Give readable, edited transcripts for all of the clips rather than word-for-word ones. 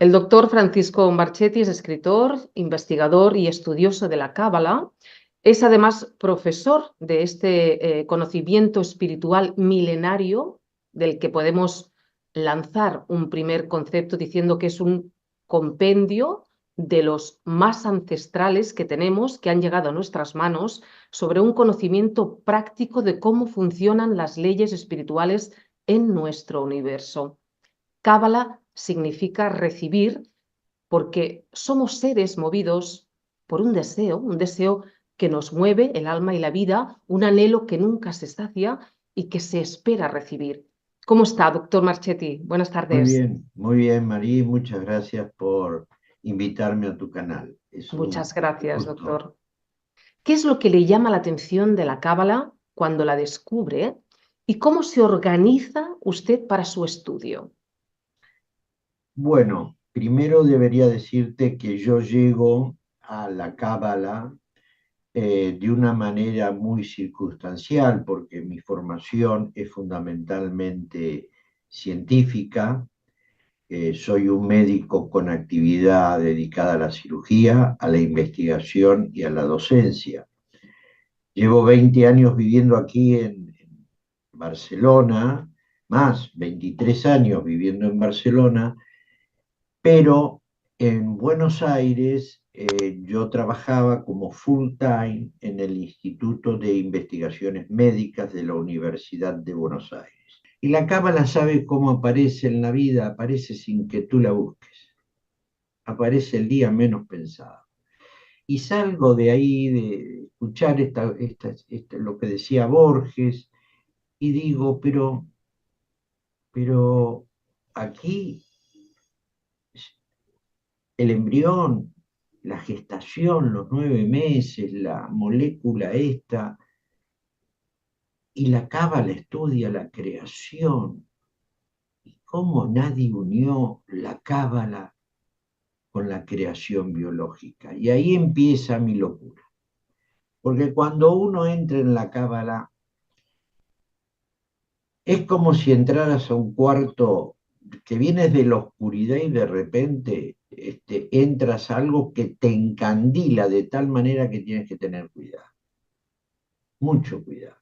El doctor Francisco Marchetti es escritor, investigador y estudioso de la Cábala. Es además profesor de este conocimiento espiritual milenario del que podemos lanzar un primer concepto diciendo que es un compendio de los más ancestrales que tenemos, que han llegado a nuestras manos, sobre un conocimiento práctico de cómo funcionan las leyes espirituales en nuestro universo. Cábala significa recibir porque somos seres movidos por un deseo que nos mueve el alma y la vida, un anhelo que nunca se sacia y que se espera recibir. ¿Cómo está, doctor Marchetti? Buenas tardes. Muy bien, Marí, muchas gracias por invitarme a tu canal. Es un Muchas gracias, gusto. doctor. ¿Qué es lo que le llama la atención de la Cábala cuando la descubre y cómo se organiza usted para su estudio? Bueno, primero debería decirte que yo llego a la Cábala de una manera muy circunstancial, porque mi formación es fundamentalmente científica. Soy un médico con actividad dedicada a la cirugía, a la investigación y a la docencia. Llevo 20 años viviendo aquí en Barcelona, más 23 años viviendo en Barcelona, pero en Buenos Aires yo trabajaba como full time en el Instituto de Investigaciones Médicas de la Universidad de Buenos Aires. Y la cábala sabe cómo aparece en la vida, aparece sin que tú la busques, aparece el día menos pensado. Y salgo de ahí, de escuchar lo que decía Borges, y digo, pero aquí el embrión, la gestación, los 9 meses, la molécula esta, y la cábala estudia la creación, y cómo nadie unió la cábala con la creación biológica. Y ahí empieza mi locura. Porque cuando uno entra en la cábala, es como si entraras a un cuarto que vienes de la oscuridad y de repente entras a algo que te encandila de tal manera que tienes que tener cuidado, mucho cuidado,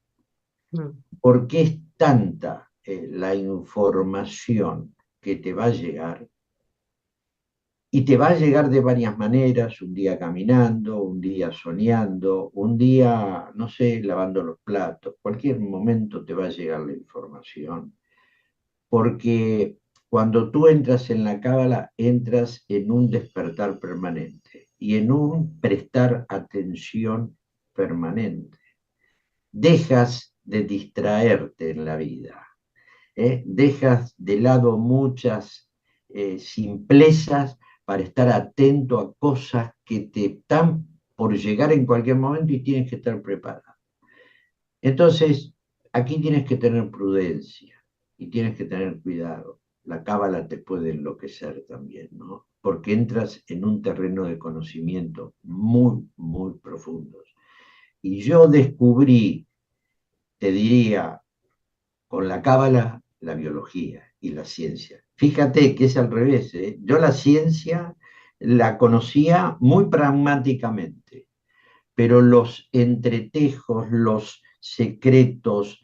Mm. porque es tanta la información que te va a llegar y te va a llegar de varias maneras, un día caminando, un día soñando, un día, no sé, lavando los platos, cualquier momento te va a llegar la información porque cuando tú entras en la cábala, entras en un despertar permanente y en un prestar atención permanente. Dejas de distraerte en la vida, dejas de lado muchas simplezas para estar atento a cosas que te están por llegar en cualquier momento y tienes que estar preparado. Entonces, aquí tienes que tener prudencia y tienes que tener cuidado. La cábala te puede enloquecer también, ¿no? Porque entras en un terreno de conocimiento muy, muy profundos. Y yo descubrí, te diría, con la cábala, la biología y la ciencia. Fíjate que es al revés, ¿eh? Yo la ciencia la conocía muy pragmáticamente, pero los entretejos, los secretos,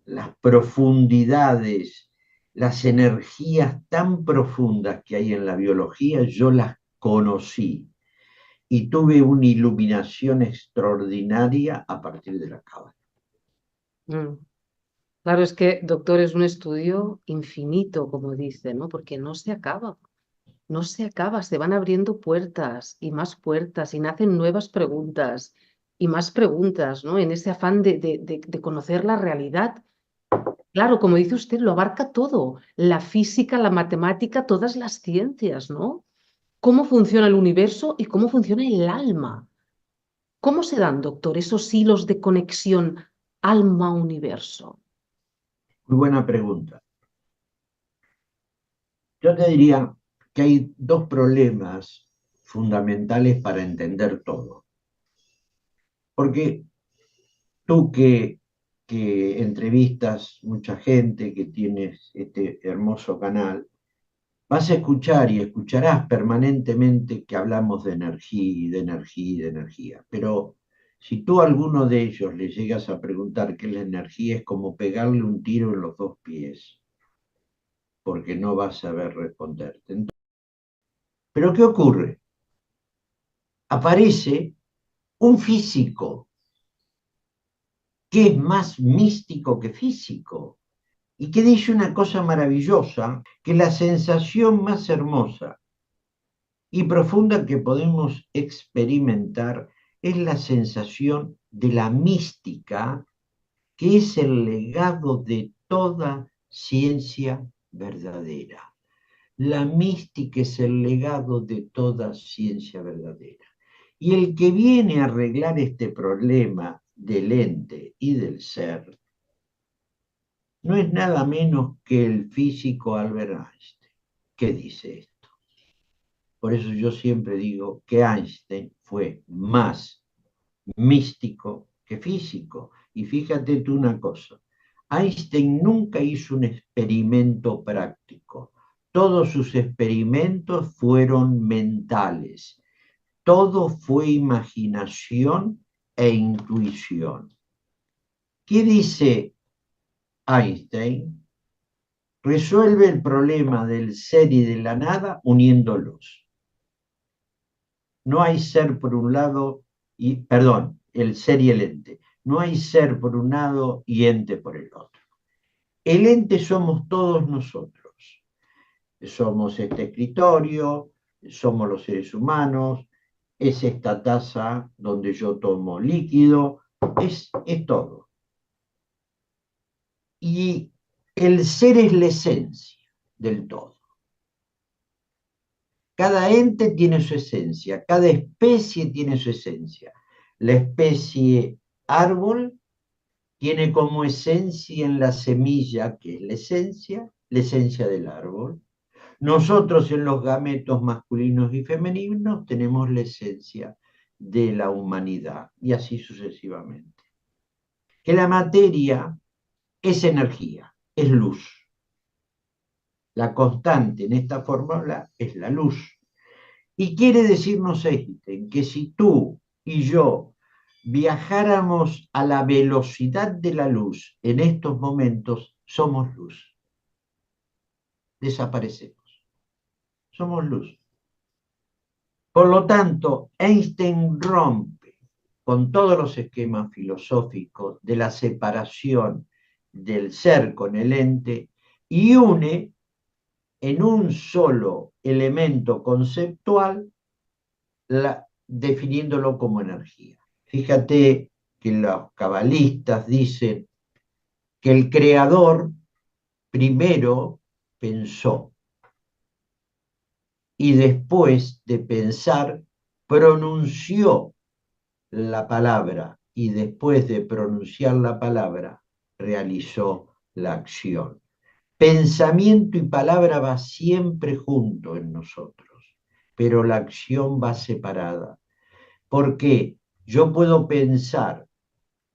las profundidades, las energías tan profundas que hay en la biología, yo las conocí y tuve una iluminación extraordinaria a partir de la cábala. Mm. Claro, es que, doctor, es un estudio infinito, como dice, ¿no? Porque no se acaba. No se acaba, se van abriendo puertas y nacen nuevas preguntas y más preguntas, ¿no? En ese afán de conocer la realidad. Claro, como dice usted, lo abarca todo, la física, la matemática, todas las ciencias, ¿no? ¿Cómo funciona el universo y cómo funciona el alma? ¿Cómo se dan, doctor, esos hilos de conexión alma-universo? Muy buena pregunta. Yo te diría que hay dos problemas fundamentales para entender todo. Porque tú que entrevistas mucha gente, que tienes este hermoso canal, vas a escuchar y escucharás permanentemente que hablamos de energía y de energía y de energía, pero si tú a alguno de ellos le llegas a preguntar qué es la energía, es como pegarle un tiro en los dos pies, porque no vas a saber responderte. Pero ¿qué ocurre? Aparece un físico que es más místico que físico y que dice una cosa maravillosa, que la sensación más hermosa y profunda que podemos experimentar es la sensación de la mística, que es el legado de toda ciencia verdadera. La mística es el legado de toda ciencia verdadera. Y el que viene a arreglar este problema del ente y del ser no es nada menos que el físico Albert Einstein. ¿Qué dice esto? Por eso yo siempre digo que Einstein fue más místico que físico. Y fíjate tú una cosa, Einstein nunca hizo un experimento práctico. Todos sus experimentos fueron mentales. Todo fue imaginación e intuición. ¿Qué dice Einstein? Resuelve el problema del ser y de la nada uniéndolos. No hay ser por un lado y, perdón, el ser y el ente. No hay ser por un lado y ente por el otro. El ente somos todos nosotros. Somos este escritorio, somos los seres humanos, es esta taza donde yo tomo líquido, es todo. Y el ser es la esencia del todo. Cada ente tiene su esencia, cada especie tiene su esencia. La especie árbol tiene como esencia en la semilla, que es la esencia del árbol. Nosotros en los gametos masculinos y femeninos tenemos la esencia de la humanidad, y así sucesivamente. Que la materia es energía, es luz. La constante en esta fórmula es la luz. Y quiere decirnos Einstein que si tú y yo viajáramos a la velocidad de la luz en estos momentos, somos luz. Desaparecemos. Somos luz. Por lo tanto, Einstein rompe con todos los esquemas filosóficos de la separación del ser con el ente y une en un solo elemento conceptual definiéndolo como energía. Fíjate que los cabalistas dicen que el creador primero pensó y después de pensar pronunció la palabra y después de pronunciar la palabra realizó la acción. Pensamiento y palabra va siempre junto en nosotros, pero la acción va separada. Porque yo puedo pensar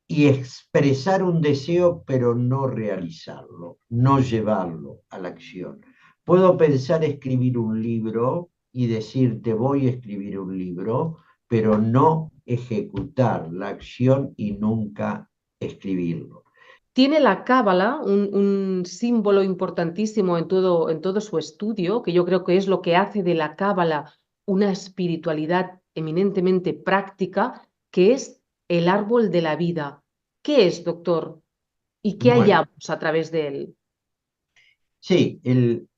y expresar un deseo, pero no realizarlo, no llevarlo a la acción. Puedo pensar escribir un libro y decirte voy a escribir un libro, pero no ejecutar la acción y nunca escribirlo. Tiene la cábala un símbolo importantísimo en todo su estudio, que yo creo que es lo que hace de la cábala una espiritualidad eminentemente práctica, que es el árbol de la vida. ¿Qué es, doctor? ¿Y qué Bueno, hallamos a través de él? sí,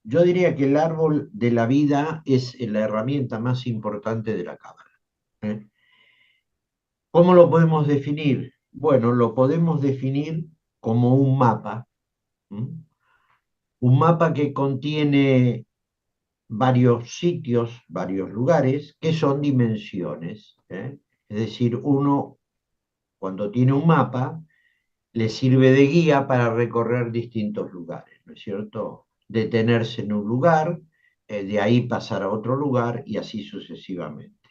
yo diría que el árbol de la vida es la herramienta más importante de la cábala. ¿Eh? ¿Cómo lo podemos definir? Bueno, lo podemos definir como un mapa, ¿m? Un mapa que contiene varios sitios, varios lugares, que son dimensiones, ¿eh? Es decir, uno cuando tiene un mapa le sirve de guía para recorrer distintos lugares, ¿no es cierto? Detenerse en un lugar, de ahí pasar a otro lugar y así sucesivamente.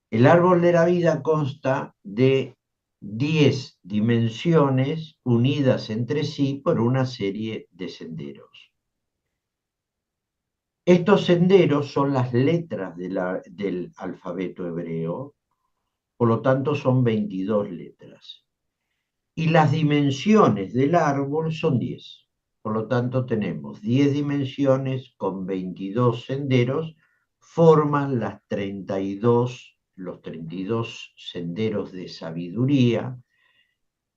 El árbol de la vida consta de 10 dimensiones unidas entre sí por una serie de senderos. Estos senderos son las letras del alfabeto hebreo, por lo tanto son 22 letras. Y las dimensiones del árbol son 10. Por lo tanto, tenemos 10 dimensiones con 22 senderos, forman los 32 senderos de sabiduría,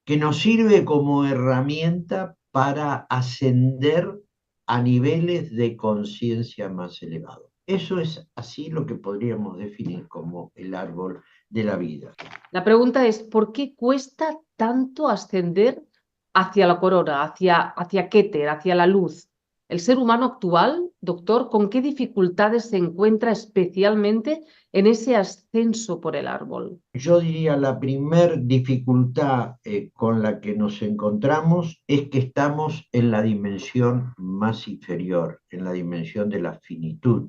que nos sirve como herramienta para ascender a niveles de conciencia más elevados. Eso es así lo que podríamos definir como el árbol de la vida. La pregunta es, ¿por qué cuesta tanto ascender hacia la corona, hacia Keter, hacia la luz? El ser humano actual, doctor, ¿con qué dificultades se encuentra especialmente en ese ascenso por el árbol? Yo diría la primer dificultad con la que nos encontramos es que estamos en la dimensión más inferior, en la dimensión de la finitud.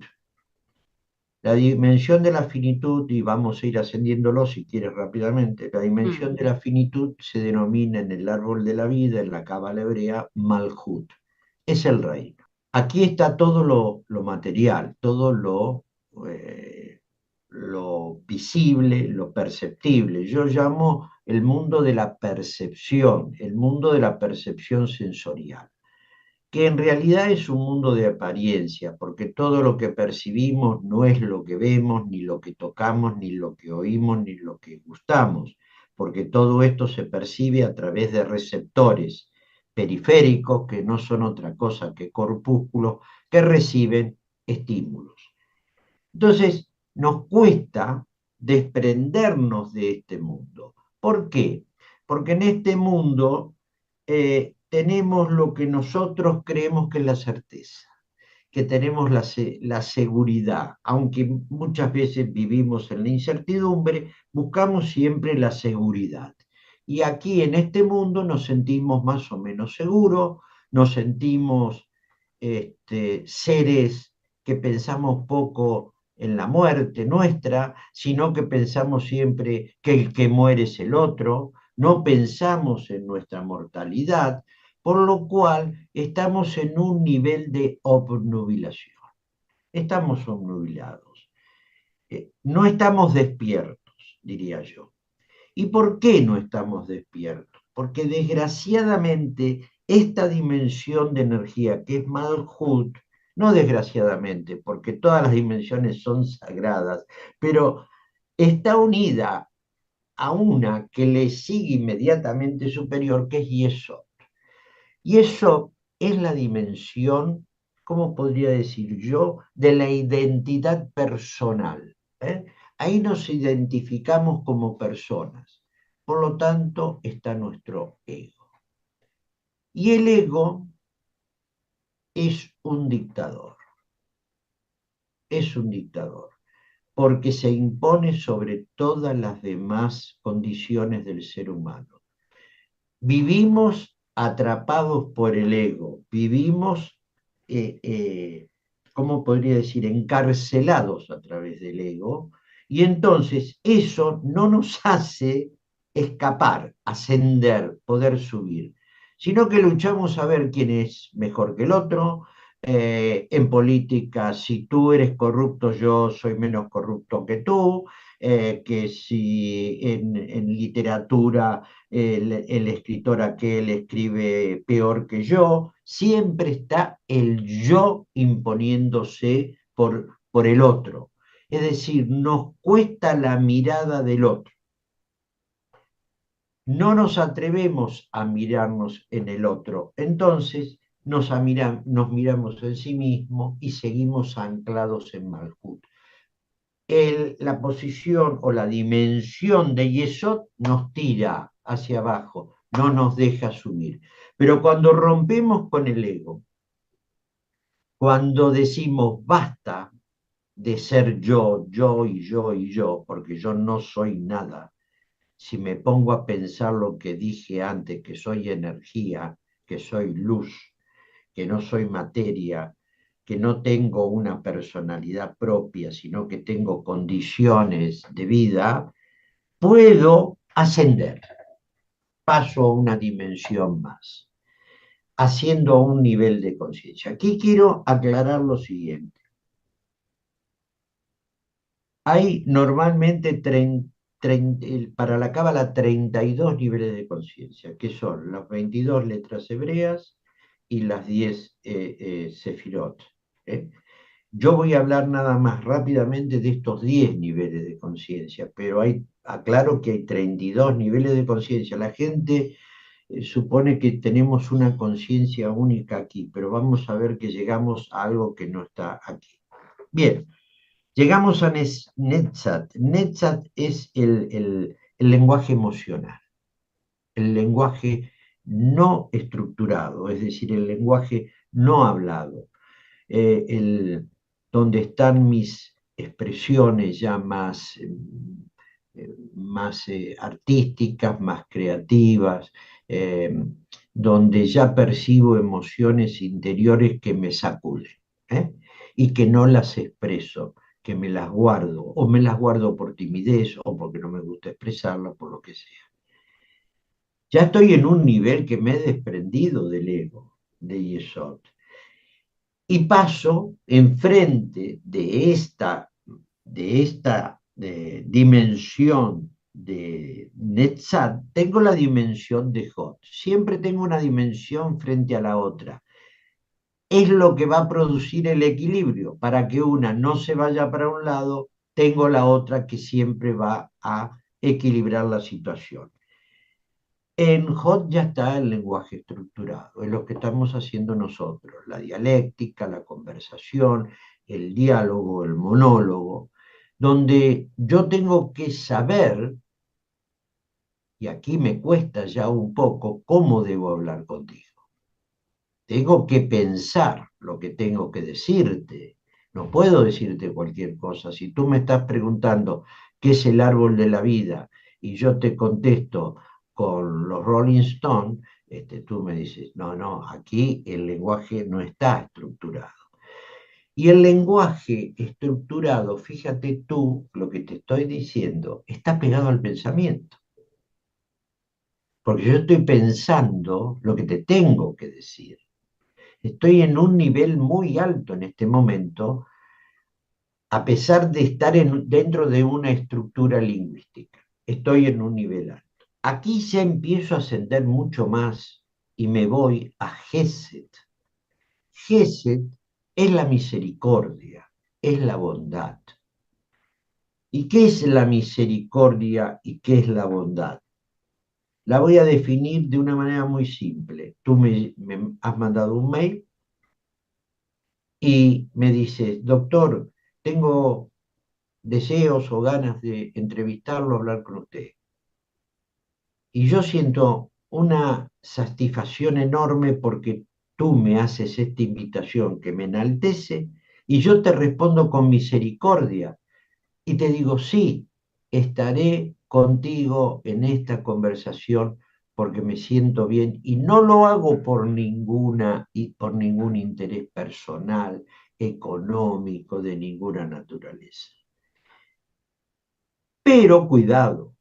La dimensión de la finitud, y vamos a ir ascendiéndolo si quieres rápidamente, la dimensión Mm. de la finitud se denomina en el árbol de la vida, en la cábala hebrea, Malhut. Es el reino. Aquí está todo lo material, todo lo visible, lo perceptible. Yo llamo el mundo de la percepción, el mundo de la percepción sensorial, que en realidad es un mundo de apariencia, porque todo lo que percibimos no es lo que vemos, ni lo que tocamos, ni lo que oímos, ni lo que gustamos, porque todo esto se percibe a través de receptores periféricos que no son otra cosa que corpúsculos que reciben estímulos. Entonces, nos cuesta desprendernos de este mundo. ¿Por qué? Porque en este mundo tenemos lo que nosotros creemos que es la certeza, que tenemos la seguridad. Aunque muchas veces vivimos en la incertidumbre, buscamos siempre la seguridad. Y aquí en este mundo nos sentimos más o menos seguros, nos sentimos seres que pensamos poco en la muerte nuestra, sino que pensamos siempre que el que muere es el otro, no pensamos en nuestra mortalidad, por lo cual estamos en un nivel de obnubilación. Estamos obnubilados. No estamos despiertos, diría yo. ¿Y por qué no estamos despiertos? Porque desgraciadamente esta dimensión de energía que es Malhut, no desgraciadamente, porque todas las dimensiones son sagradas, pero está unida a una que le sigue inmediatamente superior, que es Yesod. Yesod es la dimensión, ¿cómo podría decir yo?, de la identidad personal. ¿Eh? Ahí nos identificamos como personas. Por lo tanto, está nuestro ego. Y el ego es un dictador. Es un dictador, porque se impone sobre todas las demás condiciones del ser humano. Vivimos atrapados por el ego, vivimos, ¿cómo podría decir?, encarcelados a través del ego, y entonces eso no nos hace escapar, ascender, poder subir, sino que luchamos a ver quién es mejor que el otro. En política, si tú eres corrupto, yo soy menos corrupto que tú, que si en literatura el escritor aquel escribe peor que yo, siempre está el yo imponiéndose por el otro. Es decir, nos cuesta la mirada del otro. No nos atrevemos a mirarnos en el otro. Entonces nos miramos en sí mismos y seguimos anclados en Malhut. La posición o la dimensión de Yesod nos tira hacia abajo, no nos deja subir. Pero cuando rompemos con el ego, cuando decimos basta de ser yo y yo y yo, porque yo no soy nada, si me pongo a pensar lo que dije antes, que soy energía, que soy luz, que no soy materia, que no tengo una personalidad propia, sino que tengo condiciones de vida, puedo ascender, paso a una dimensión más, haciendo un nivel de conciencia. Aquí quiero aclarar lo siguiente. Hay normalmente para la Cábala 32 niveles de conciencia, que son las 22 letras hebreas y las 10 sefirot. ¿eh? Yo voy a hablar nada más rápidamente de estos 10 niveles de conciencia, pero aclaro que hay 32 niveles de conciencia. La gente supone que tenemos una conciencia única aquí, pero vamos a ver que llegamos a algo que no está aquí. Bien, llegamos a Netzat. Netzat es el lenguaje emocional, el lenguaje no estructurado, es decir, el lenguaje no hablado, donde están mis expresiones ya más artísticas, más creativas, eh, donde ya percibo emociones interiores que me sacuden, ¿eh? Y que no las expreso, que me las guardo, o me las guardo por timidez, o porque no me gusta expresarlas, por lo que sea. Ya estoy en un nivel que me he desprendido del ego de Yesod y paso enfrente de esta dimensión de Netzat, tengo la dimensión de Hot. Siempre tengo una dimensión frente a la otra. Es lo que va a producir el equilibrio. Para que una no se vaya para un lado, tengo la otra que siempre va a equilibrar la situación. En Hot ya está el lenguaje estructurado, es lo que estamos haciendo nosotros, la dialéctica, la conversación, el diálogo, el monólogo, donde yo tengo que saber, y aquí me cuesta ya un poco, cómo debo hablar contigo. Tengo que pensar lo que tengo que decirte. No puedo decirte cualquier cosa. Si tú me estás preguntando qué es el árbol de la vida y yo te contesto con los Rolling Stones, tú me dices, no, no, aquí el lenguaje no está estructurado. Y el lenguaje estructurado, fíjate tú, lo que te estoy diciendo, está pegado al pensamiento. Porque yo estoy pensando lo que te tengo que decir. Estoy en un nivel muy alto en este momento, a pesar de estar dentro de una estructura lingüística. Estoy en un nivel alto. Aquí ya empiezo a ascender mucho más y me voy a Gesed. Gesed es la misericordia, es la bondad. ¿Y qué es la misericordia y qué es la bondad? La voy a definir de una manera muy simple. Tú me has mandado un mail y me dices, doctor, tengo deseos o ganas de entrevistarlo, hablar con usted. Y yo siento una satisfacción enorme porque tú me haces esta invitación que me enaltece y yo te respondo con misericordia y te digo, sí, estaré contigo en esta conversación porque me siento bien y no lo hago por ningún interés personal, económico, de ninguna naturaleza. Pero cuidado,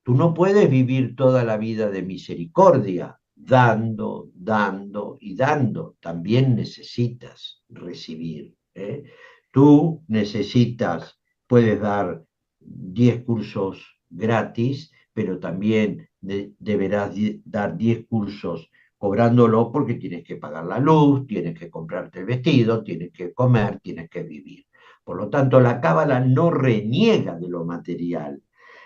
tú no puedes vivir toda la vida de misericordia, dando, dando y dando. También necesitas recibir, ¿eh? Tú necesitas, puedes dar 10 cursos gratis, pero también deberás dar 10 cursos cobrándolo porque tienes que pagar la luz, tienes que comprarte el vestido, tienes que comer, tienes que vivir. Por lo tanto, la cábala no reniega de lo material.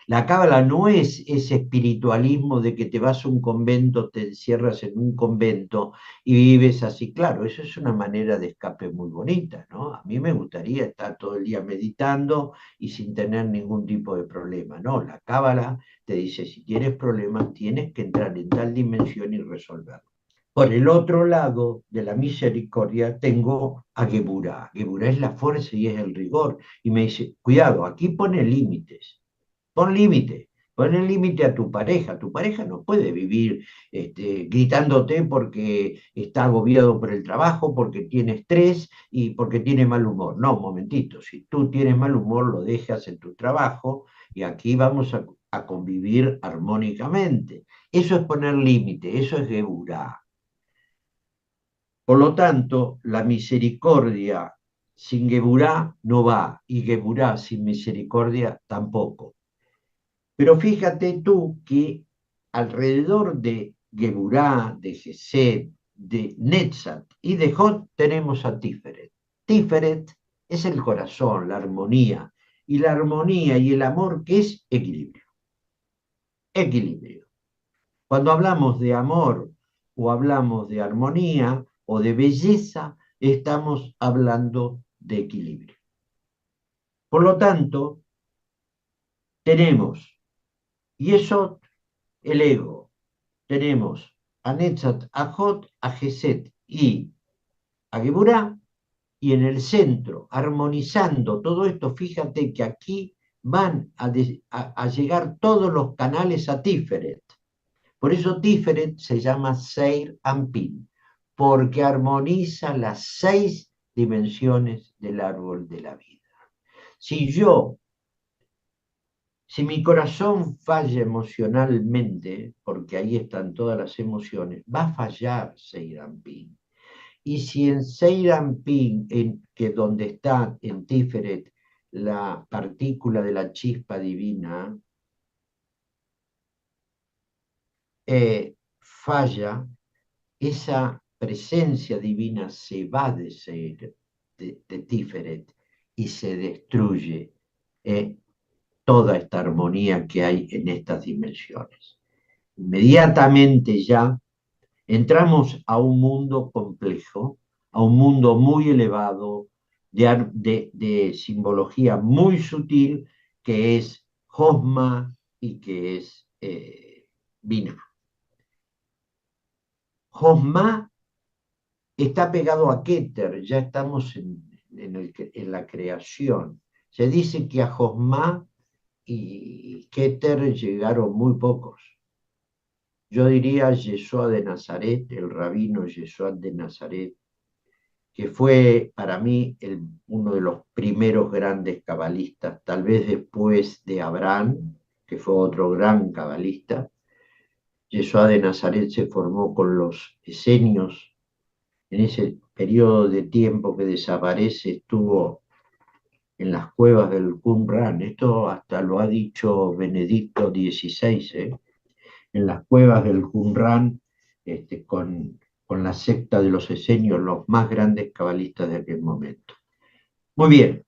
La cábala no es ese espiritualismo de que te vas a un convento, te encierras en un convento y vives así. Claro, eso es una manera de escape muy bonita, ¿no? A mí me gustaría estar todo el día meditando y sin tener ningún tipo de problema. No, la cábala te dice, si tienes problemas, tienes que entrar en tal dimensión y resolverlo. Por el otro lado de la misericordia tengo a Geburah. Geburah es la fuerza y es el rigor. Y me dice, cuidado, aquí pone límites. Pon límite, pon el límite a tu pareja. Tu pareja no puede vivir gritándote porque está agobiado por el trabajo, porque tiene estrés y porque tiene mal humor. No, un momentito, si tú tienes mal humor, lo dejas en tu trabajo y aquí vamos a convivir armónicamente. Eso es poner límite, eso es Geburah. Por lo tanto, la misericordia sin Geburá no va, y Geburá sin misericordia tampoco. Pero fíjate tú que alrededor de Geburá, de Gesed, de Netzat y de Jod tenemos a Tiferet. Tiferet es el corazón, la armonía, y la armonía y el amor que es equilibrio. Equilibrio. Cuando hablamos de amor o hablamos de armonía o de belleza, estamos hablando de equilibrio. Por lo tanto, tenemos Yesod, el ego, tenemos a Netzat, a Jod, a Geset y a Geburá, y en el centro, armonizando todo esto, fíjate que aquí van a llegar todos los canales a Tiferet. Por eso Tiferet se llama Seir Ampin, porque armoniza las 6 dimensiones del árbol de la vida. Si yo Si mi corazón falla emocionalmente, porque ahí están todas las emociones, va a fallar Seiranpin. Y si en Seiranpin, que donde está en Tiferet la partícula de la chispa divina, falla, esa presencia divina se va de Tiferet y se destruye. Toda esta armonía que hay en estas dimensiones. Inmediatamente ya entramos a un mundo complejo, a un mundo muy elevado, de simbología muy sutil, que es Josma y que es Binah. Josma está pegado a Keter, ya estamos en la creación. Se dice que a Josma y Keter llegaron muy pocos. Yo diría Yeshua de Nazaret, el rabino Yeshua de Nazaret, que fue para mí uno de los primeros grandes cabalistas, tal vez después de Abraham, que fue otro gran cabalista. Yeshua de Nazaret se formó con los esenios. En ese periodo de tiempo que desaparece, estuvo en las cuevas del Qumran. Esto hasta lo ha dicho Benedicto XVI, en las cuevas del Qumran, con la secta de los esenios, los más grandes cabalistas de aquel momento. Muy bien,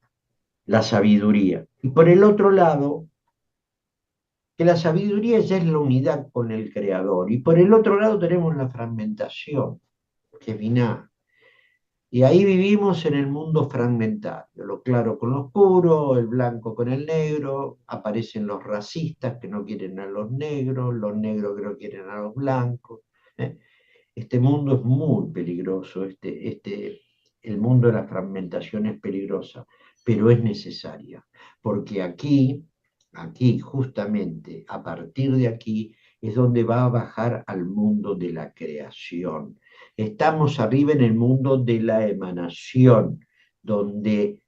la sabiduría. Y por el otro lado, que la sabiduría ya es la unidad con el Creador. Y por el otro lado tenemos la fragmentación, que es Binah. Y ahí vivimos en el mundo fragmentario, lo claro con lo oscuro, el blanco con el negro, aparecen los racistas que no quieren a los negros que no quieren a los blancos. ¿eh? Este mundo es muy peligroso, el mundo de la fragmentación es peligrosa, pero es necesaria, porque aquí justamente, a partir de aquí, es donde va a bajar al mundo de la creación. Estamos arriba en el mundo de la emanación, donde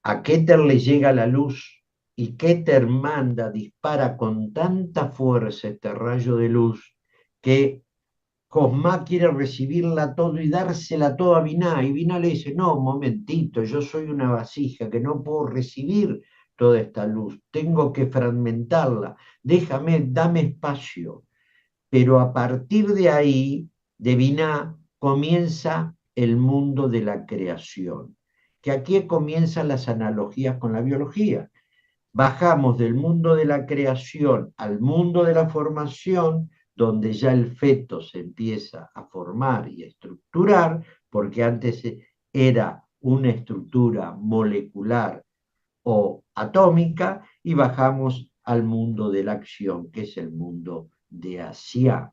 a Keter le llega la luz y Keter dispara con tanta fuerza este rayo de luz que Cosma quiere recibirla todo y dársela todo a Binah, y Binah le dice, no, un momentito, yo soy una vasija que no puedo recibir toda esta luz, tengo que fragmentarla, dame espacio. Pero a partir de ahí, de Binah, comienza el mundo de la creación, que aquí comienzan las analogías con la biología. Bajamos del mundo de la creación al mundo de la formación, donde ya el feto se empieza a formar y a estructurar, porque antes era una estructura molecular o atómica, y bajamos al mundo de la acción, que es el mundo de Asia.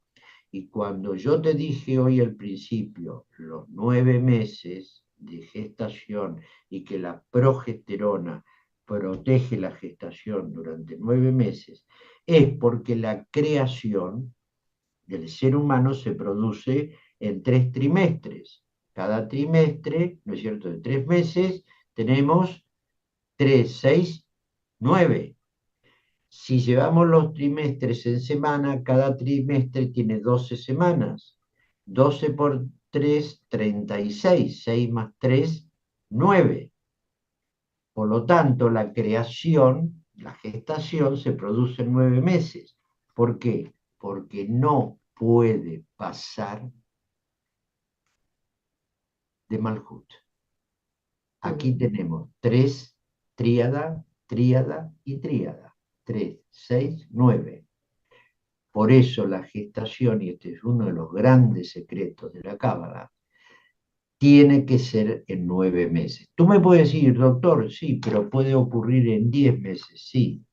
Y cuando yo te dije hoy al principio, los 9 meses de gestación y que la progesterona protege la gestación durante 9 meses, es porque la creación del ser humano se produce en 3 trimestres. Cada trimestre, ¿no es cierto?, de 3 meses, tenemos 3, 6, 9. Si llevamos los trimestres en semana, cada trimestre tiene 12 semanas. 12 por 3, 36. 6 más 3, 9. Por lo tanto, la creación, la gestación, se produce en 9 meses. ¿Por qué? Porque no puede pasar de Malhut. Aquí Ujú. tenemos 3, tríada, tríada y tríada. 3, 6, 9. Por eso la gestación, y este es uno de los grandes secretos de la Cábala, tiene que ser en 9 meses. Tú me puedes decir, doctor, sí, pero puede ocurrir en 10 meses, sí,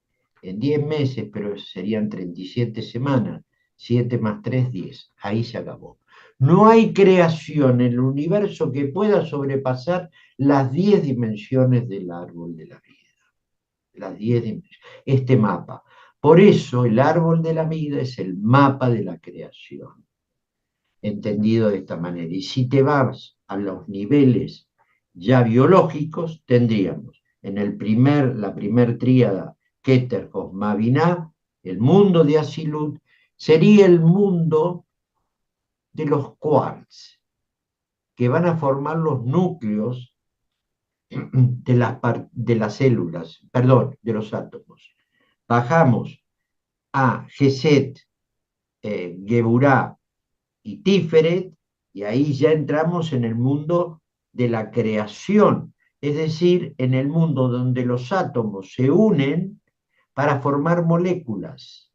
en 10 meses, pero serían 37 semanas, 7 más 3, 10. Ahí se acabó. No hay creación en el universo que pueda sobrepasar las 10 dimensiones del árbol de la vida. Las 10 dimensiones. Este mapa. Por eso el árbol de la vida es el mapa de la creación, entendido de esta manera. Y si te vas a los niveles ya biológicos, tendríamos en la primer tríada, Keter, Josma, Binah, el mundo de Asilut, sería el mundo de los quarks, que van a formar los núcleos de las células, perdón, de los átomos. Bajamos a Geset, Geburah y Tiferet, y ahí ya entramos en el mundo de la creación, es decir, en el mundo donde los átomos se unen para formar moléculas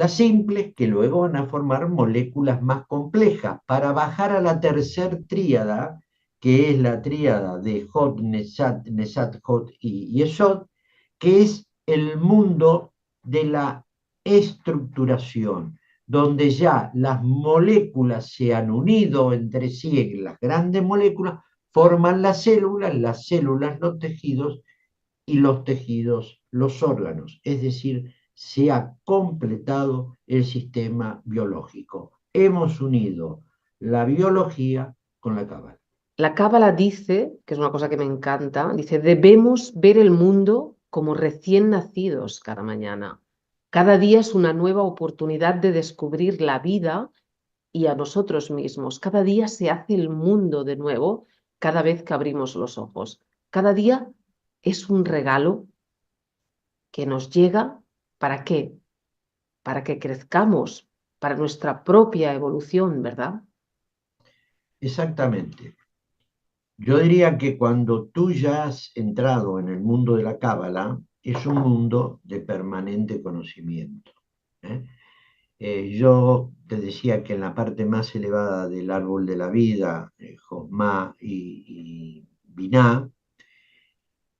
simples que luego van a formar moléculas más complejas, para bajar a la tercer tríada, que es la tríada de Hod, Nesat, Hod y Yesod, que es el mundo de la estructuración, donde ya las moléculas se han unido entre sí, las grandes moléculas forman las células los tejidos, y los tejidos los órganos, es decir, se ha completado el sistema biológico. Hemos unido la biología con la cábala. La Cábala dice, que es una cosa que me encanta, dice, debemos ver el mundo como recién nacidos cada mañana. Cada día es una nueva oportunidad de descubrir la vida y a nosotros mismos. Cada día se hace el mundo de nuevo cada vez que abrimos los ojos. Cada día es un regalo que nos llega. ¿Para qué? Para que crezcamos, para nuestra propia evolución, ¿verdad? Exactamente. Yo diría que cuando tú ya has entrado en el mundo de la cábala, es un mundo de permanente conocimiento. ¿Eh? Yo te decía que en la parte más elevada del árbol de la vida, Josma y Binah,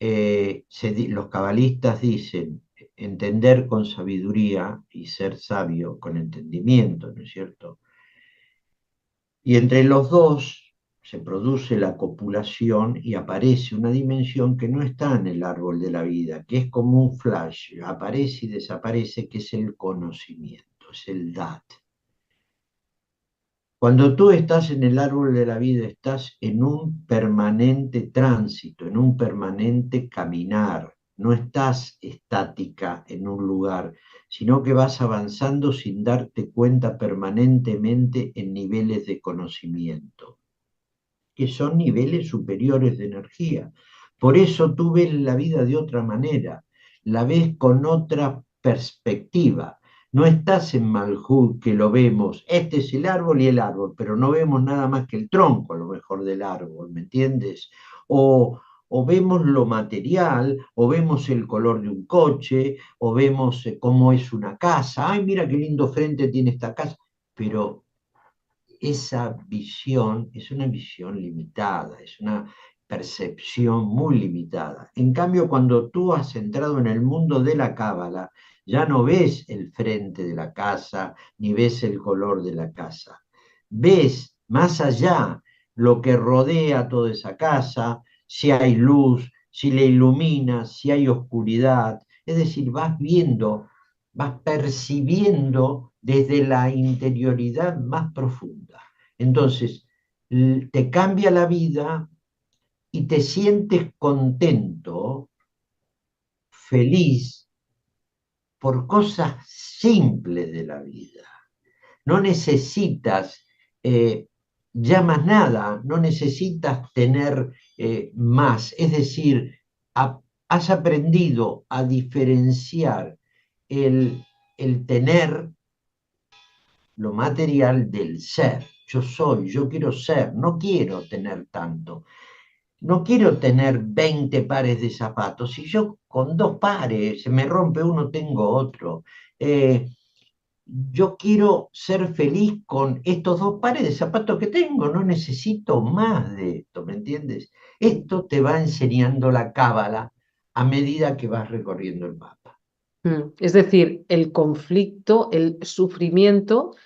los cabalistas dicen entender con sabiduría y ser sabio con entendimiento, ¿no es cierto? Y entre los dos se produce la copulación y aparece una dimensión que no está en el árbol de la vida, que es como un flash, aparece y desaparece, que es el conocimiento, es el dat. Cuando tú estás en el árbol de la vida, estás en un permanente tránsito, en un permanente caminar. No estás estática en un lugar, sino que vas avanzando sin darte cuenta permanentemente en niveles de conocimiento, que son niveles superiores de energía. Por eso tú ves la vida de otra manera, la ves con otra perspectiva. No estás en Malhut, que lo vemos, este es el árbol y el árbol, pero no vemos nada más que el tronco, a lo mejor, del árbol, ¿me entiendes? O vemos lo material, o vemos el color de un coche, o vemos cómo es una casa. Ay, mira qué lindo frente tiene esta casa. Pero esa visión es una visión limitada, es una percepción muy limitada. En cambio, cuando tú has entrado en el mundo de la cábala, ya no ves el frente de la casa, ni ves el color de la casa. Ves más allá lo que rodea toda esa casa, si hay luz, si le ilumina, si hay oscuridad. Es decir, vas viendo, vas percibiendo desde la interioridad más profunda. Entonces, te cambia la vida y te sientes contento, feliz, por cosas simples de la vida. No necesitas ya más nada, no necesitas tener más. Es decir, has aprendido a diferenciar el tener lo material del ser. Yo soy, yo quiero ser, no quiero tener tanto. No quiero tener 20 pares de zapatos. Si yo con 2 pares se me rompe uno, tengo otro. Eh, yo quiero ser feliz con estos 2 pares de zapatos que tengo, no necesito más de esto, ¿me entiendes? Esto te va enseñando la cábala a medida que vas recorriendo el mapa. Es decir, el conflicto, el sufrimiento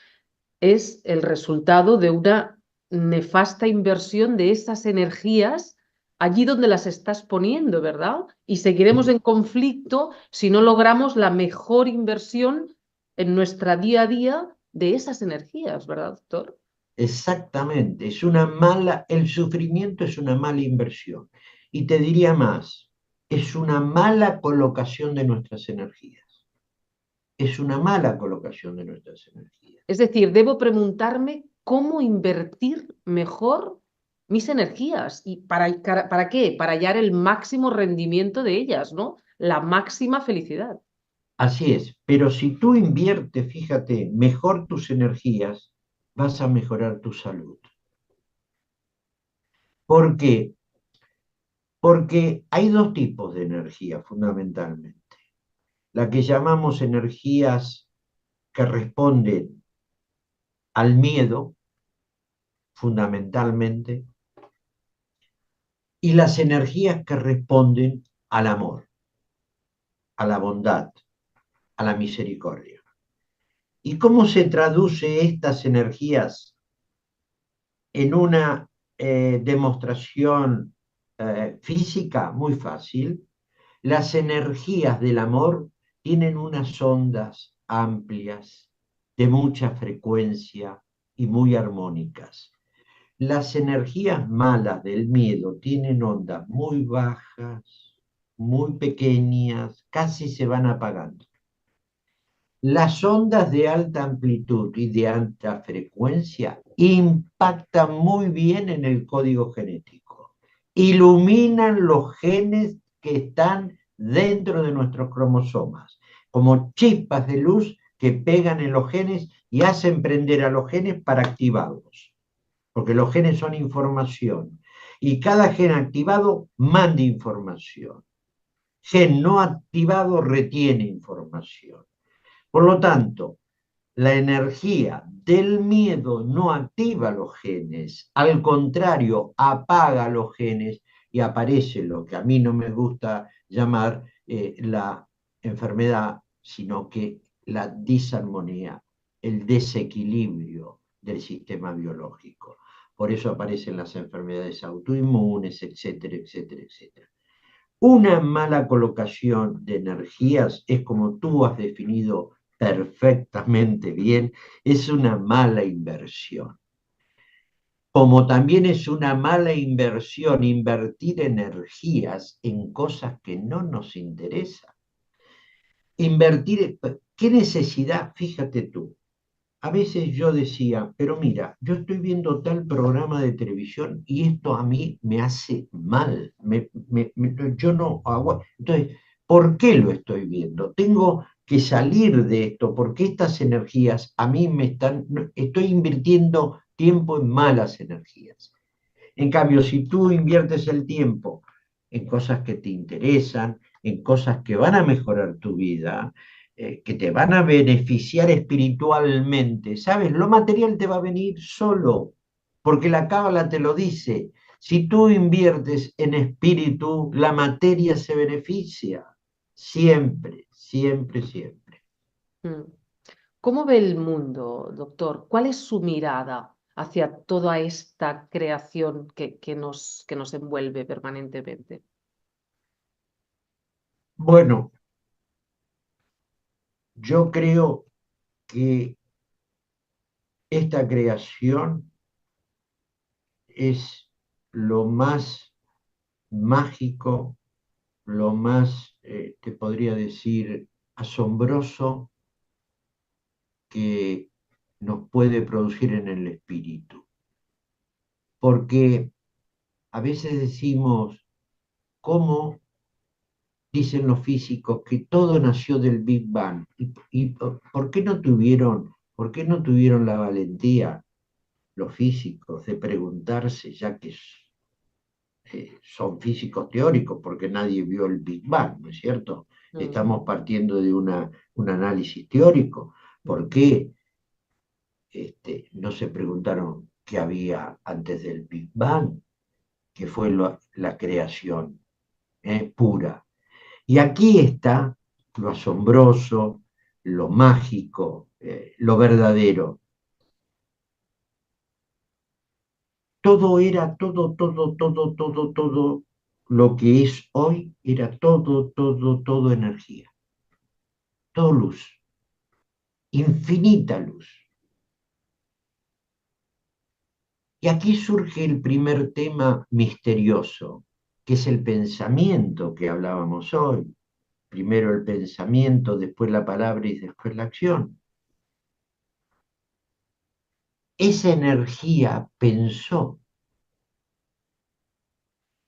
es el resultado de una nefasta inversión de esas energías allí donde las estás poniendo, ¿verdad? Y seguiremos en conflicto si no logramos la mejor inversión en nuestra día a día de esas energías, ¿verdad, doctor? Exactamente, el sufrimiento es una mala inversión. Y te diría más, es una mala colocación de nuestras energías. Es una mala colocación de nuestras energías. Es decir, debo preguntarme cómo invertir mejor mis energías. ¿Y para qué? Para hallar el máximo rendimiento de ellas, ¿no? La máxima felicidad. Así es, pero si tú inviertes, fíjate, mejor tus energías, vas a mejorar tu salud. ¿Por qué? Porque hay 2 tipos de energía fundamentalmente. La que llamamos energías que responden al miedo, fundamentalmente, y las energías que responden al amor, a la bondad, a la misericordia. ¿Y cómo se traduce estas energías en una demostración física? Muy fácil. Las energías del amor tienen unas ondas amplias, de mucha frecuencia y muy armónicas. Las energías malas del miedo tienen ondas muy bajas, muy pequeñas, casi se van apagando. Las ondas de alta amplitud y de alta frecuencia impactan muy bien en el código genético, iluminan los genes que están dentro de nuestros cromosomas, como chispas de luz que pegan en los genes y hacen prender a los genes para activarlos, porque los genes son información y cada gen activado manda información. Gen no activado retiene información. Por lo tanto, la energía del miedo no activa los genes, al contrario, apaga los genes y aparece lo que a mí no me gusta llamar la enfermedad, sino que la disarmonía, el desequilibrio del sistema biológico. Por eso aparecen las enfermedades autoinmunes, etcétera, etcétera, etcétera. Una mala colocación de energías es, como tú has definido perfectamente bien, es una mala inversión. Como también es una mala inversión invertir energías en cosas que no nos interesan. Invertir, ¿qué necesidad? Fíjate tú. A veces yo decía, pero mira, yo estoy viendo tal programa de televisión y esto a mí me hace mal. Yo no aguanto. Entonces, ¿por qué lo estoy viendo? Tengo que salir de esto porque estas energías a mí me están, estoy invirtiendo tiempo en malas energías. En cambio, si tú inviertes el tiempo en cosas que te interesan, en cosas que van a mejorar tu vida, que te van a beneficiar espiritualmente, ¿sabes? Lo material te va a venir solo, porque la Cábala te lo dice. Si tú inviertes en espíritu, la materia se beneficia. Siempre, siempre, siempre. Mm. ¿Cómo ve el mundo, doctor? ¿Cuál es su mirada hacia toda esta creación que nos envuelve permanentemente? Bueno, yo creo que esta creación es lo más mágico, lo más, te podría decir, asombroso que nos puede producir en el espíritu. porque a veces decimos, ¿cómo dicen los físicos que todo nació del Big Bang? ¿Y por qué no tuvieron la valentía los físicos de preguntarse, ya que son físicos teóricos, porque nadie vio el Big Bang, ¿no es cierto? Mm, Estamos partiendo de un análisis teórico. ¿Por mm, qué no se preguntaron qué había antes del Big Bang, que fue la creación pura? Y aquí está lo asombroso, lo mágico, lo verdadero. Todo era, todo lo que es hoy era todo energía, todo luz, infinita luz. Y aquí surge el primer tema misterioso, que es el pensamiento que hablábamos hoy. Primero el pensamiento, después la palabra y después la acción. Esa energía pensó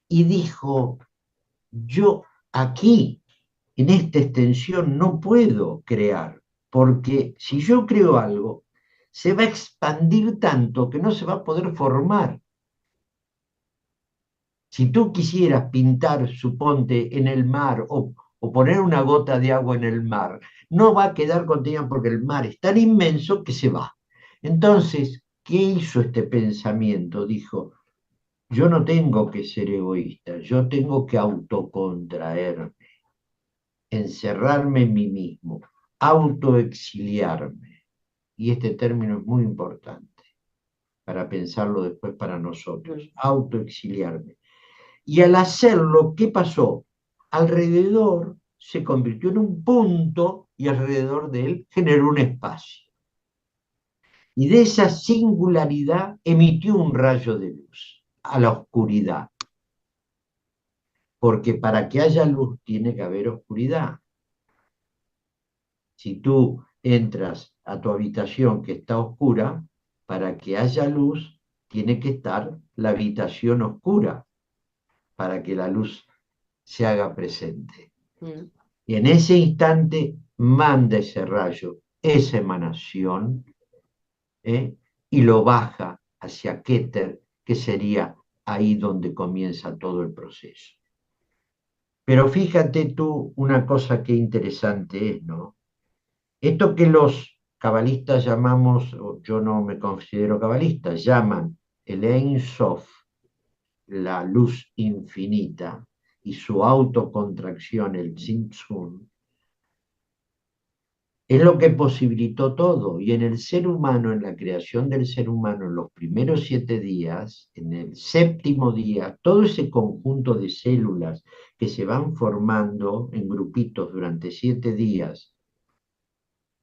y dijo, yo aquí, en esta extensión, no puedo crear, porque si yo creo algo, se va a expandir tanto que no se va a poder formar. Si tú quisieras pintar, suponte, en el mar o poner una gota de agua en el mar, no va a quedar contenida porque el mar es tan inmenso que se va. Entonces, ¿qué hizo este pensamiento? Dijo, yo no tengo que ser egoísta, yo tengo que autocontraerme, encerrarme en mí mismo, autoexiliarme. Y este término es muy importante para pensarlo después para nosotros, mm, autoexiliarme. Y al hacerlo, ¿qué pasó? Alrededor se convirtió en un punto y alrededor de él generó un espacio. Y de esa singularidad emitió un rayo de luz a la oscuridad, porque para que haya luz tiene que haber oscuridad. Si tú entras a tu habitación que está oscura, para que haya luz tiene que estar la habitación oscura para que la luz se haga presente. mm. Y en ese instante manda ese rayo, esa emanación, y lo baja hacia Keter, que sería ahí donde comienza todo el proceso. Pero fíjate tú una cosa que interesante es, ¿no? Esto que los cabalistas llamamos, o yo no me considero cabalista, llaman el Ein Sof, la luz infinita, y su autocontracción, el Tzimtzum, es lo que posibilitó todo. Y en el ser humano, en la creación del ser humano, en los primeros 7 días, en el séptimo día, todo ese conjunto de células que se van formando en grupitos durante 7 días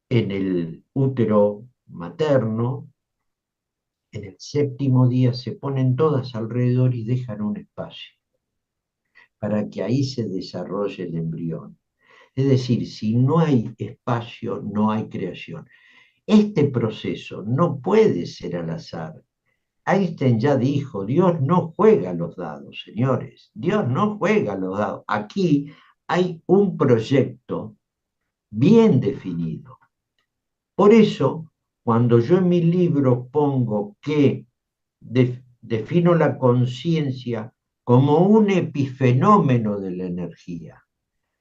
en el útero materno, en el séptimo día se ponen todas alrededor y dejan un espacio para que ahí se desarrolle el embrión. Es decir, si no hay espacio, no hay creación. Este proceso no puede ser al azar. Einstein ya dijo, Dios no juega los dados, señores. Dios no juega los dados. Aquí hay un proyecto bien definido. Por eso, cuando yo en mi libro pongo que defino la conciencia como un epifenómeno de la energía,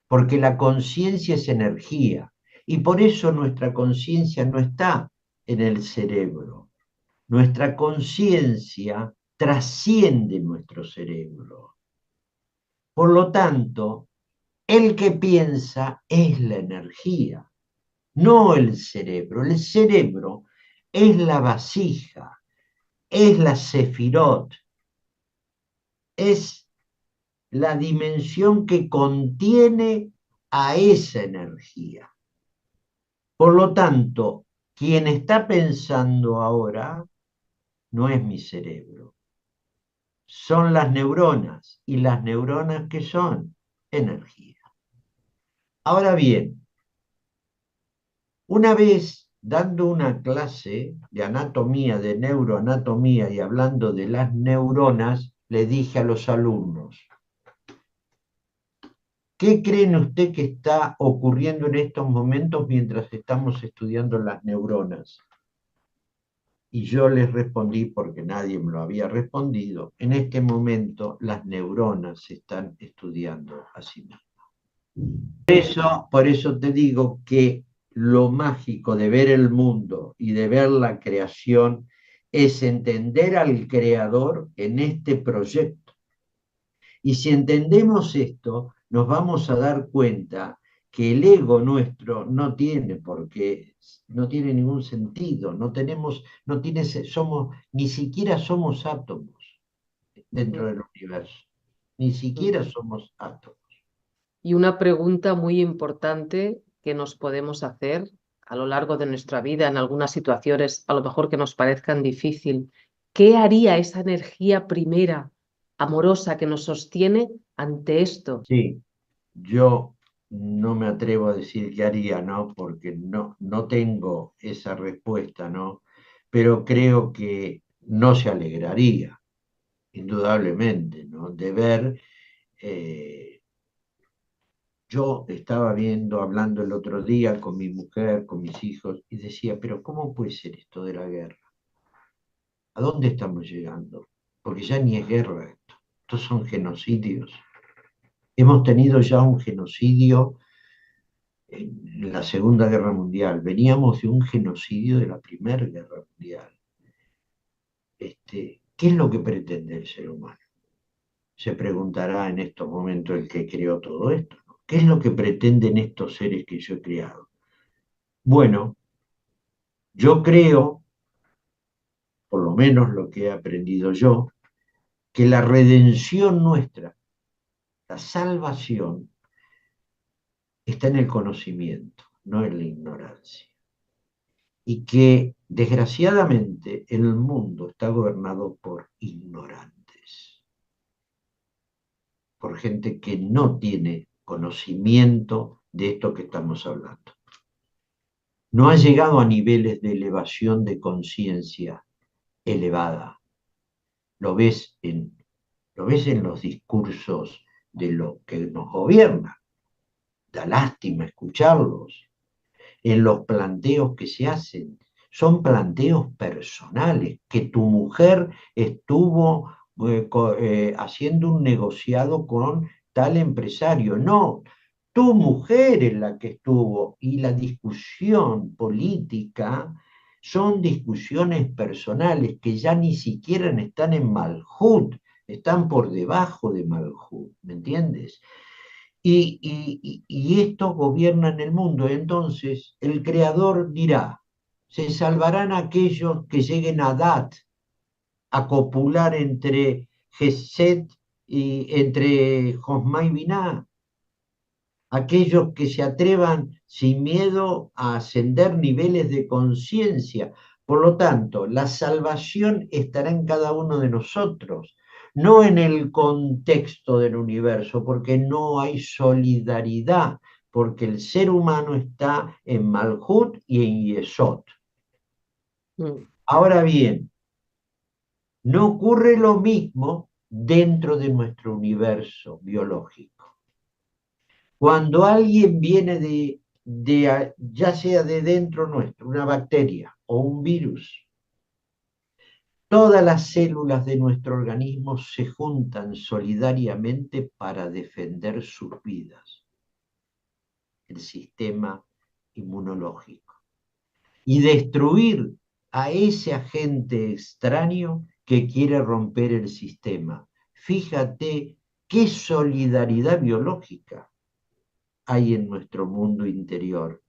porque la conciencia es energía, y por eso nuestra conciencia no está en el cerebro. Nuestra conciencia trasciende nuestro cerebro. Por lo tanto, el que piensa es la energía, no el cerebro. El cerebro es la vasija, es la sefirot, es la dimensión que contiene a esa energía. Por lo tanto, quien está pensando ahora no es mi cerebro, son las neuronas. ¿Y las neuronas qué son? Energía. Ahora bien, una vez dando una clase de anatomía, de neuroanatomía y hablando de las neuronas, le dije a los alumnos, ¿qué creen usted que está ocurriendo en estos momentos mientras estamos estudiando las neuronas? Y yo les respondí, porque nadie me lo había respondido, en este momento las neuronas se están estudiando a sí mismas. Por eso te digo que lo mágico de ver el mundo y de ver la creación es entender al creador en este proyecto. Y si entendemos esto, nos vamos a dar cuenta que el ego nuestro no tiene por qué, no tiene ningún sentido, no tenemos, no tiene, somos, ni siquiera somos átomos dentro del universo, ni siquiera somos átomos. Y una pregunta muy importante que nos podemos hacer a lo largo de nuestra vida, en algunas situaciones a lo mejor que nos parezcan difícil, ¿qué haría esa energía primera, amorosa, que nos sostiene ante esto? Sí, yo no me atrevo a decir qué haría, ¿no? Porque no tengo esa respuesta, ¿no? Pero creo que no se alegraría, indudablemente, ¿no? De ver, yo estaba viendo, hablando el otro día con mi mujer, con mis hijos, y decía, pero ¿cómo puede ser esto de la guerra? ¿A dónde estamos llegando? Porque ya ni es guerra esto, estos son genocidios. Hemos tenido ya un genocidio en la Segunda Guerra Mundial, veníamos de un genocidio de la Primera Guerra Mundial. ¿Qué es lo que pretende el ser humano? Se preguntará en estos momentos el que creó todo esto, ¿no? ¿Qué es lo que pretenden estos seres que yo he creado? Bueno, yo creo, por lo menos lo que he aprendido yo, que la redención nuestra, la salvación, está en el conocimiento, no en la ignorancia. Y que desgraciadamente el mundo está gobernado por ignorantes, por gente que no tiene conocimiento de esto que estamos hablando. No ha llegado a niveles de elevación de conciencia elevada. Lo ves lo ves en los discursos de los que nos gobiernan. Da lástima escucharlos. En los planteos que se hacen. Son planteos personales, que tu mujer estuvo haciendo un negociado con tal empresario. No, tu mujer es la que estuvo y la discusión política son discusiones personales que ya ni siquiera están en Malhut, están por debajo de Malhut, ¿me entiendes? Y estos gobiernan el mundo. Entonces, el creador dirá, se salvarán aquellos que lleguen a Dat, a copular entre Geset y entre Josma y Binah, aquellos que se atrevan sin miedo a ascender niveles de conciencia. Por lo tanto, la salvación estará en cada uno de nosotros, no en el contexto del universo, porque no hay solidaridad, porque el ser humano está en Malhut y en Yesod. Mm. Ahora bien, no ocurre lo mismo dentro de nuestro universo biológico. Cuando alguien viene ya sea de dentro nuestro, una bacteria o un virus, todas las células de nuestro organismo se juntan solidariamente para defender sus vidas, el sistema inmunológico, y destruir a ese agente extraño que quiere romper el sistema. Fíjate qué solidaridad biológica hay en nuestro mundo interior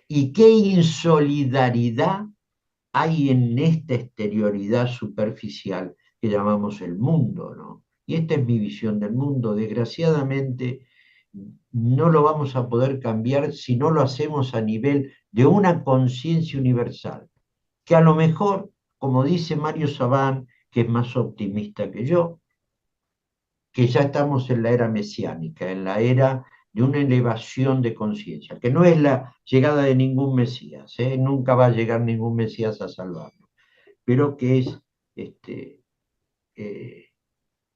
y qué insolidaridad hay en esta exterioridad superficial que llamamos el mundo, ¿no? Y esta es mi visión del mundo. Desgraciadamente, no lo vamos a poder cambiar si no lo hacemos a nivel de una conciencia universal, que a lo mejor, como dice Mario Sabán, que es más optimista que yo, que ya estamos en la era mesiánica, en la era de una elevación de conciencia, que no es la llegada de ningún Mesías, ¿eh? Nunca va a llegar ningún Mesías a salvarnos, pero que es este, eh,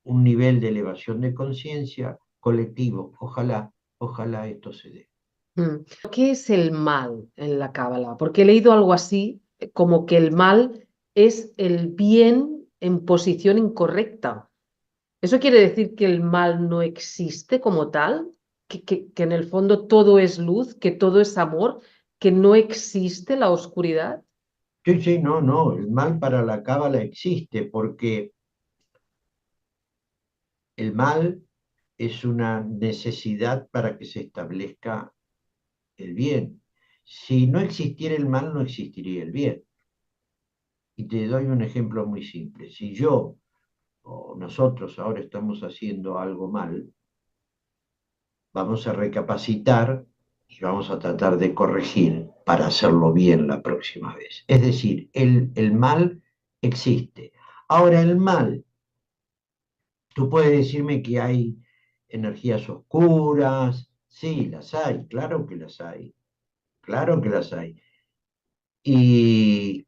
un nivel de elevación de conciencia colectivo. Ojalá, ojalá esto se dé. Mm. ¿Qué es el mal en la Cábala? Porque he leído algo así, como que el mal es el bien en posición incorrecta. ¿Eso quiere decir que el mal no existe como tal? ¿Que en el fondo todo es luz, que todo es amor, que no existe la oscuridad? Sí, sí, no, no, el mal para la cábala existe porque el mal es una necesidad para que se establezca el bien. Si no existiera el mal, no existiría el bien. Y te doy un ejemplo muy simple. Si yo o nosotros ahora estamos haciendo algo mal, vamos a recapacitar y vamos a tratar de corregir para hacerlo bien la próxima vez. Es decir, el mal existe. Ahora, el mal, tú puedes decirme que hay energías oscuras, sí, las hay, claro que las hay, claro que las hay. Y,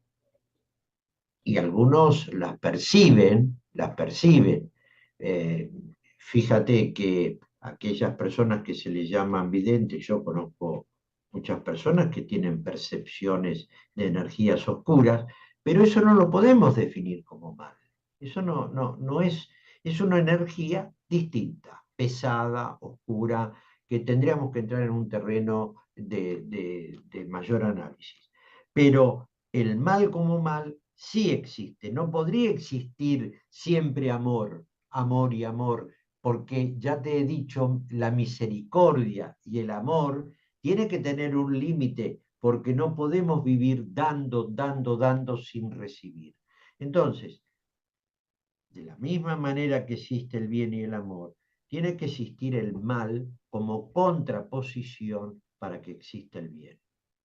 y algunos las perciben, las perciben. Eh, Fíjate que aquellas personas que se les llaman videntes, yo conozco muchas personas que tienen percepciones de energías oscuras, pero eso no lo podemos definir como mal. Eso no es, es una energía distinta, pesada, oscura, que tendríamos que entrar en un terreno de mayor análisis. Pero el mal como mal sí existe. No podría existir siempre amor, amor y amor, porque ya te he dicho, la misericordia y el amor tiene que tener un límite, porque no podemos vivir dando, dando, dando sin recibir. Entonces, de la misma manera que existe el bien y el amor, tiene que existir el mal como contraposición para que exista el bien.